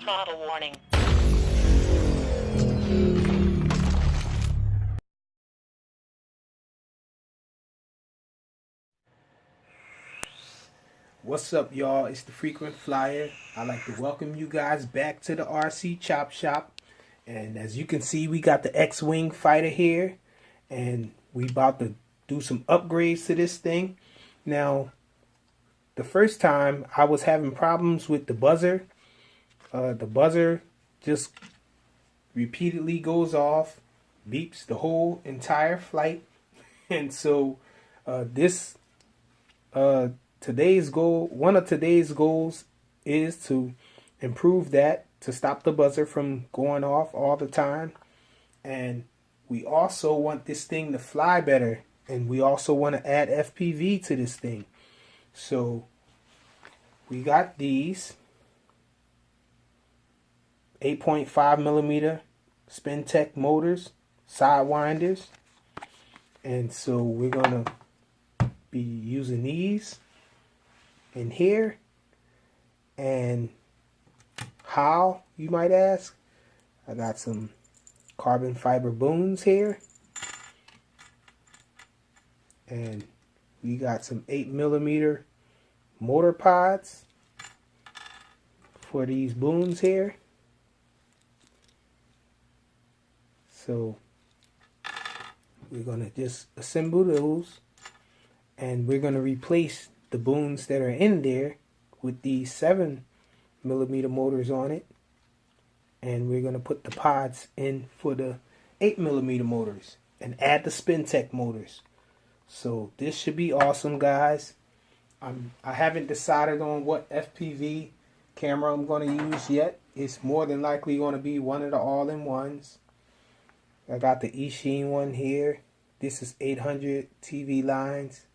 Throttle warning. What's up, y'all? It's the Frequent Flyer. I'd like to welcome you guys back to the RC Chop Shop. And as you can see, we got the X-wing fighter here, and we about to do some upgrades to this thing. Now, the first time I was having problems with the buzzer. The buzzer just repeatedly goes off, beeps the whole entire flight. And so today's goal, one of today's goals, is to improve that, to stop the buzzer from going off all the time. And we also want this thing to fly better, and we also want to add FPV to this thing. So we got these 8.5 millimeter Spintech motors, sidewinders, and so we're gonna be using these in here. And how, you might ask? I got some carbon fiber booms here, and we got some 8 millimeter motor pods for these booms here. So we're gonna just assemble those, and we're gonna replace the booms that are in there with these 7 millimeter motors on it, and we're gonna put the pods in for the 8 millimeter motors and add the Spintech motors. So this should be awesome, guys. I haven't decided on what FPV camera I'm going to use yet. It's more than likely going to be one of the all-in-ones. I got the Eachine one here. This is 800 TV lines.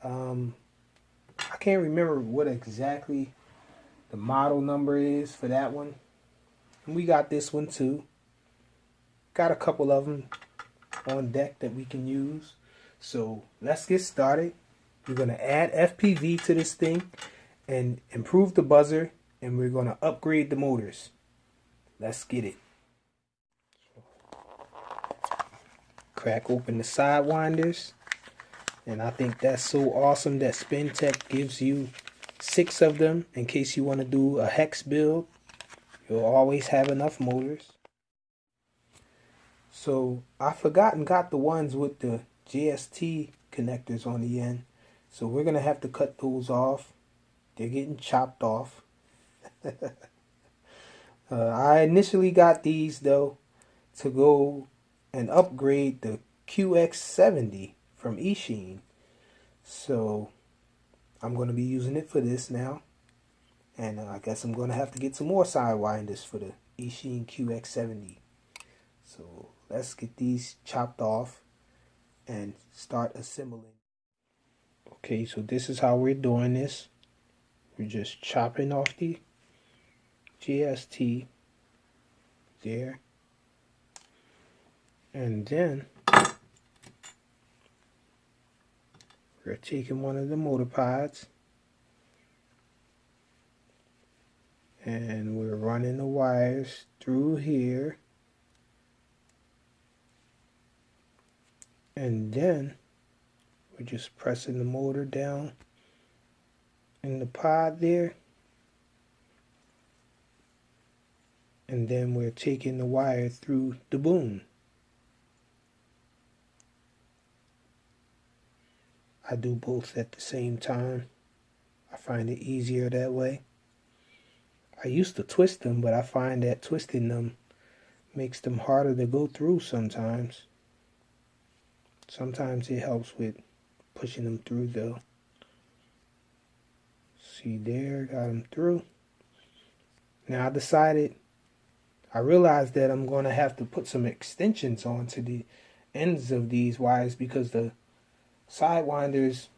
I can't remember what exactly the model number is for that one. And we got this one too. Got a couple of them on deck that we can use. So let's get started. We're going to add FPV to this thing and improve the buzzer, and we're going to upgrade the motors. Let's get it. Crack open the sidewinders, and I think that's so awesome that Spintech gives you 6 of them in case you want to do a hex build. You'll always have enough motors. So I forgot and got the ones with the JST connectors on the end, so we're gonna have to cut those off. They're getting chopped off. I initially got these though to go and upgrade the QX70 from Eachine, so I'm going to be using it for this now. And I guess I'm going to have to get some more sidewinders for the Eachine QX70. So let's get these chopped off and start assembling. Okay, so this is how we're doing this. We're just chopping off the GST there. And then we're taking one of the motor pods and we're running the wires through here, and then we're just pressing the motor down in the pod there, and then we're taking the wire through the boom. I do both at the same time. I find it easier that way. I used to twist them, but I find that twisting them makes them harder to go through sometimes. Sometimes it helps with pushing them through though. See there, got them through. Now I realized that I'm going to have to put some extensions onto the ends of these wires because the sidewinders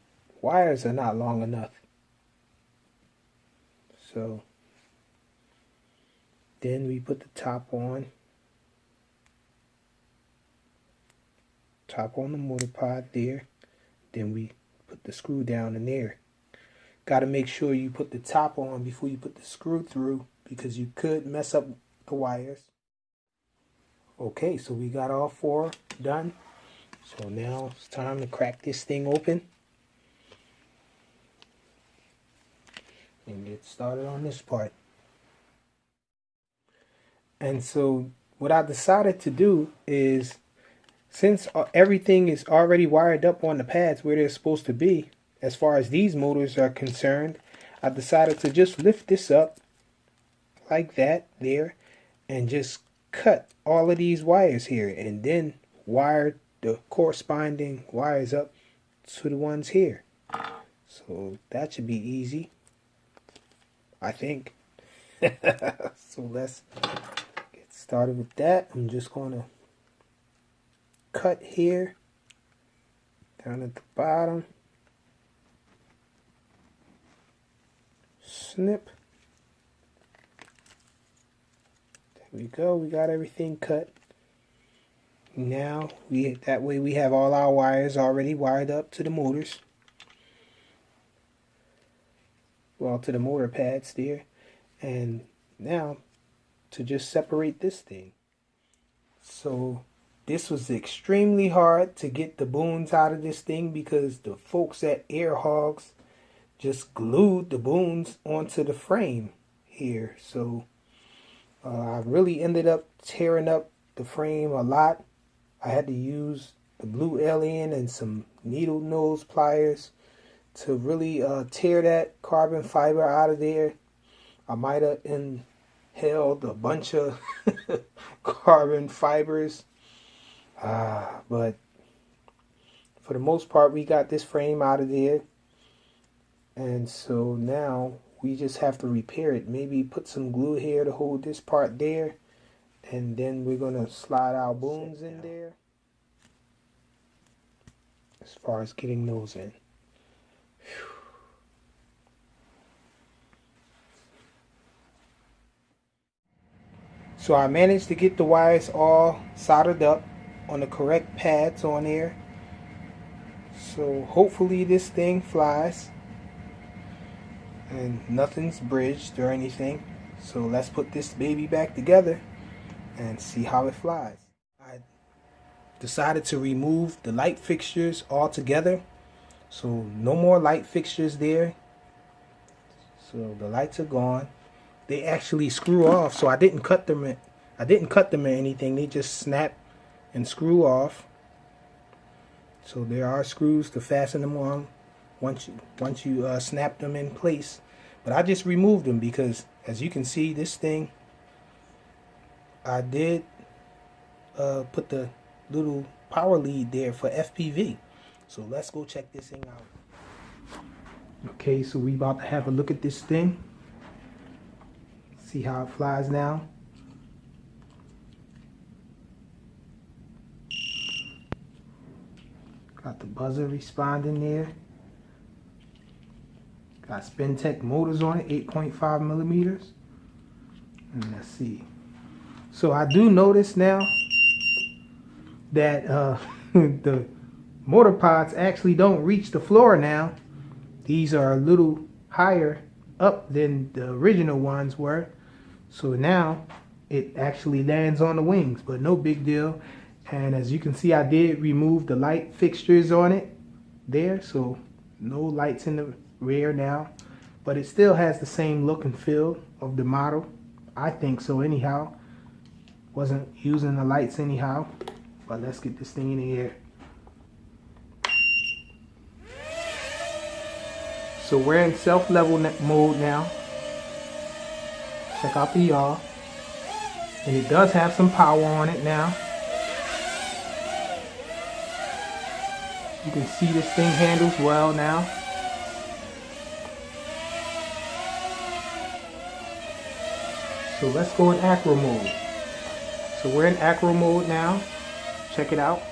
wires are not long enough. So then we put the top on the motor pod there. Then we put the screw down in there. Got to make sure you put the top on before you put the screw through, because you could mess up the wires. Okay, so we got all 4 done. So now it's time to crack this thing open and get started on this part. And so what I decided to do is, since everything is already wired up on the pads where they're supposed to be, as far as these motors are concerned, I decided to just lift this up like that there and just cut all of these wires here and then wire the corresponding wires up to the ones here. So that should be easy, I think. So let's get started with that. I'm just going to cut here down at the bottom, snip. There we go, we got everything cut. Now that way we have all our wires already wired up to the motors, well, to the motor pads there. And now to just separate this thing. So this was extremely hard to get the boons out of this thing because the folks at Air Hogs just glued the boons onto the frame here. So I really ended up tearing up the frame a lot. I had to use the blue alien and some needle nose pliers to really tear that carbon fiber out of there. I might have inhaled a bunch of carbon fibers, but for the most part we got this frame out of there. And so now we just have to repair it. Maybe put some glue here to hold this part there, and then we're going to slide our boons in there as far as getting those in. So I managed to get the wires all soldered up on the correct pads on there. So hopefully this thing flies and nothing's bridged or anything. So let's put this baby back together and see how it flies. I decided to remove the light fixtures altogether. So no more light fixtures there. So the lights are gone. They actually screw off, so I didn't cut them or anything. They just snap and screw off. So there are screws to fasten them on once you snap them in place. But I just removed them because, as you can see, this thing, I did put the little power lead there for FPV. So let's go check this thing out. Okay, so we about to have a look at this thing. See how it flies now. Got the buzzer responding there. Got Spintech motors on it, 8.5 millimeters. And let's see. So I do notice now that the motor pods actually don't reach the floor now. These are a little higher up than the original ones were. So now it actually lands on the wings, but no big deal. And as you can see, I did remove the light fixtures on it there, so no lights in the rear now, but it still has the same look and feel of the model. I think so anyhow. Wasn't using the lights anyhow, but let's get this thing in the air. So we're in self-level mode now. Check out the yaw. And it does have some power on it now. You can see this thing handles well now. So let's go in acro mode. So we're in acro mode now. Check it out.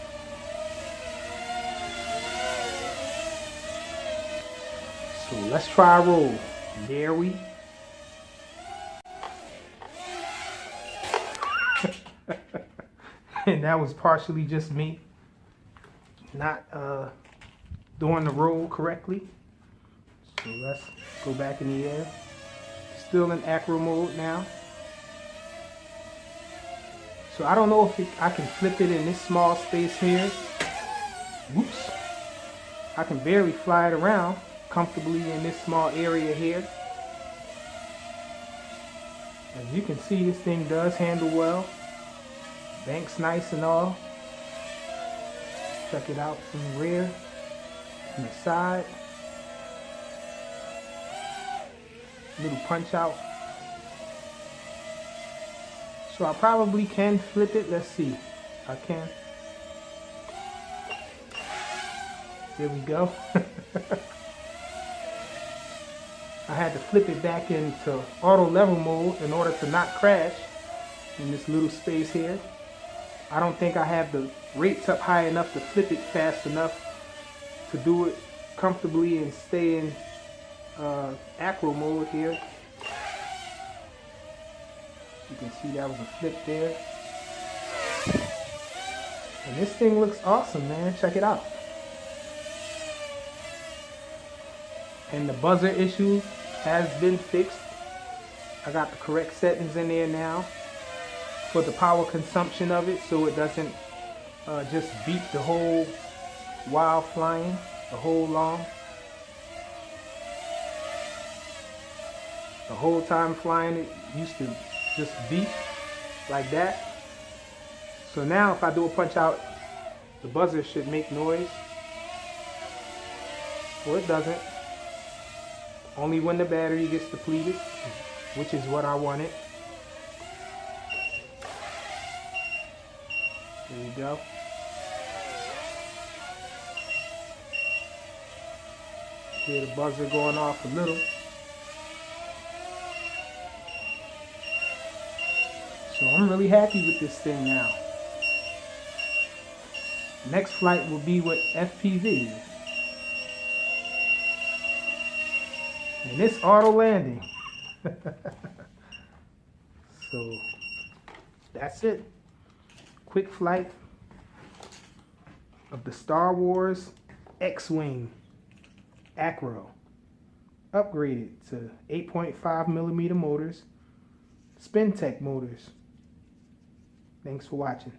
So let's try a roll. There we. And that was partially just me not doing the roll correctly. So let's go back in the air. This still in acro mode now. So I don't know if I can flip it in this small space here. Whoops. I can barely fly it around comfortably in this small area here. As you can see, this thing does handle well. Bank's nice and all. Check it out from the rear, from the side. Little punch out. So I probably can flip it. Let's see. I can. There we go. I had to flip it back into auto level mode in order to not crash in this little space here. I don't think I have the rates up high enough to flip it fast enough to do it comfortably and stay in acro mode here. You can see that was a flip there. And this thing looks awesome, man. Check it out. And the buzzer issue has been fixed. I got the correct settings in there now for the power consumption of it, so it doesn't just beep the whole while flying, the whole long. The whole time flying, it used to just beep like that. So now if I do a punch out, the buzzer should make noise. Well, it doesn't. Only when the battery gets depleted, which is what I wanted. There you go. Hear the buzzer going off a little. So I'm really happy with this thing now. Next flight will be with FPV. And it's auto landing. So that's it. Quick flight of the Star Wars X-wing Acro. Upgraded to 8.5mm motors. Spintech motors. Thanks for watching.